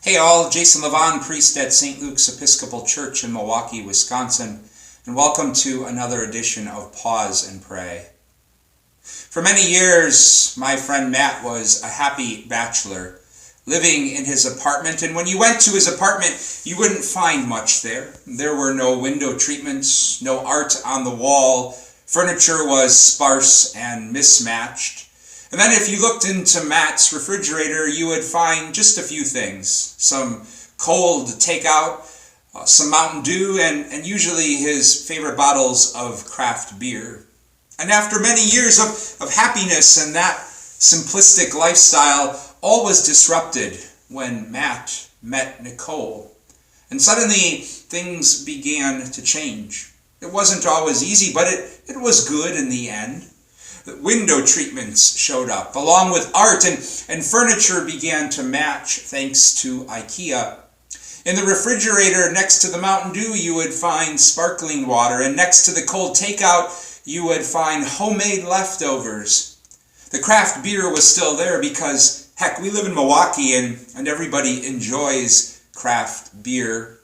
Hey all, Jason Levon, priest at St. Luke's Episcopal Church in Milwaukee, Wisconsin, and welcome to another edition of Pause and Pray. For many years, my friend Matt was a happy bachelor, living in his apartment, and when you went to his apartment, you wouldn't find much there. There were no window treatments, no art on the wall, furniture was sparse and mismatched. And then if you looked into Matt's refrigerator, you would find just a few things. Some cold takeout, some Mountain Dew, and usually his favorite bottles of craft beer. And after many years of happiness and that simplistic lifestyle, all was disrupted when Matt met Nicole. And suddenly things began to change. It wasn't always easy, but it was good in the end. Window treatments showed up, along with art, and furniture began to match thanks to IKEA. In the refrigerator next to the Mountain Dew, you would find sparkling water, and next to the cold takeout, you would find homemade leftovers. The craft beer was still there because, heck, we live in Milwaukee and everybody enjoys craft beer.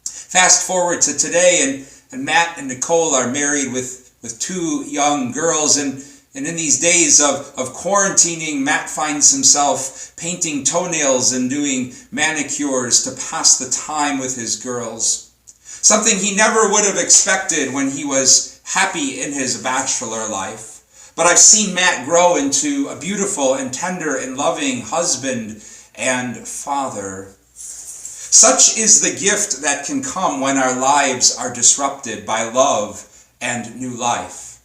Fast forward to today, and Matt and Nicole are married with two young girls, and in these days of quarantining, Matt finds himself painting toenails and doing manicures to pass the time with his girls. Something he never would have expected when he was happy in his bachelor life. But I've seen Matt grow into a beautiful and tender and loving husband and father. Such is the gift that can come when our lives are disrupted by love and new life.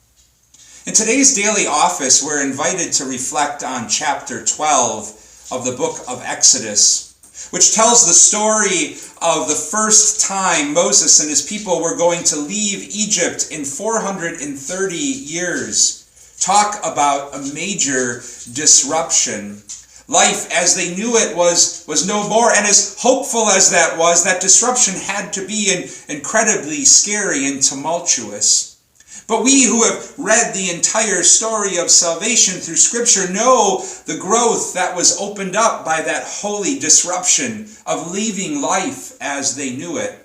In today's daily office, we're invited to reflect on chapter 12 of the book of Exodus, which tells the story of the first time Moses and his people were going to leave Egypt in 430 years. Talk about a major disruption. Life as they knew it was no more, and as hopeful as that was, that disruption had to be incredibly scary and tumultuous. But we who have read the entire story of salvation through Scripture know the growth that was opened up by that holy disruption of leaving life as they knew it.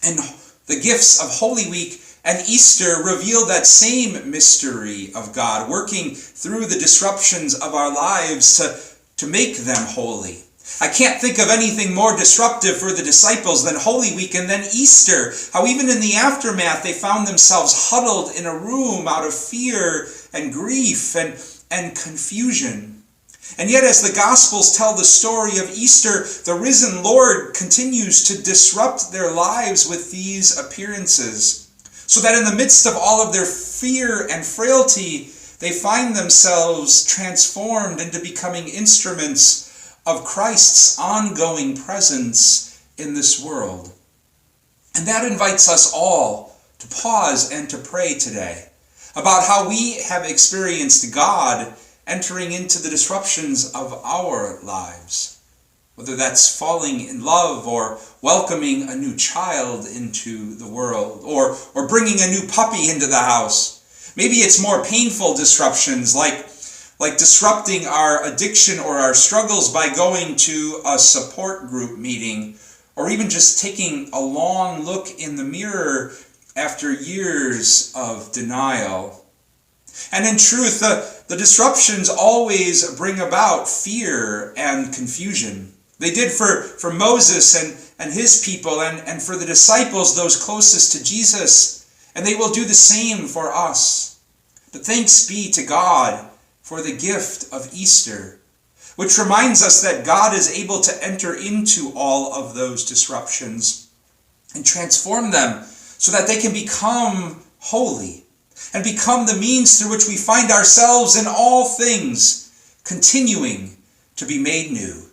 And the gifts of Holy Week and Easter reveal that same mystery of God working through the disruptions of our lives to make them holy. I can't think of anything more disruptive for the disciples than Holy Week and then Easter. How even in the aftermath they found themselves huddled in a room out of fear and grief and confusion. And yet as the Gospels tell the story of Easter, the risen Lord continues to disrupt their lives with these appearances, so that in the midst of all of their fear and frailty, they find themselves transformed into becoming instruments of Christ's ongoing presence in this world. And that invites us all to pause and to pray today about how we have experienced God entering into the disruptions of our lives, whether that's falling in love or welcoming a new child into the world or bringing a new puppy into the house. Maybe it's more painful disruptions like disrupting our addiction or our struggles by going to a support group meeting, or even just taking a long look in the mirror after years of denial. And in truth, the disruptions always bring about fear and confusion. They did for Moses and his people, and for the disciples, those closest to Jesus, and they will do the same for us. But thanks be to God for the gift of Easter, which reminds us that God is able to enter into all of those disruptions and transform them so that they can become holy and become the means through which we find ourselves in all things continuing to be made new.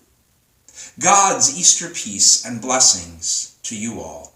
God's Easter peace and blessings to you all.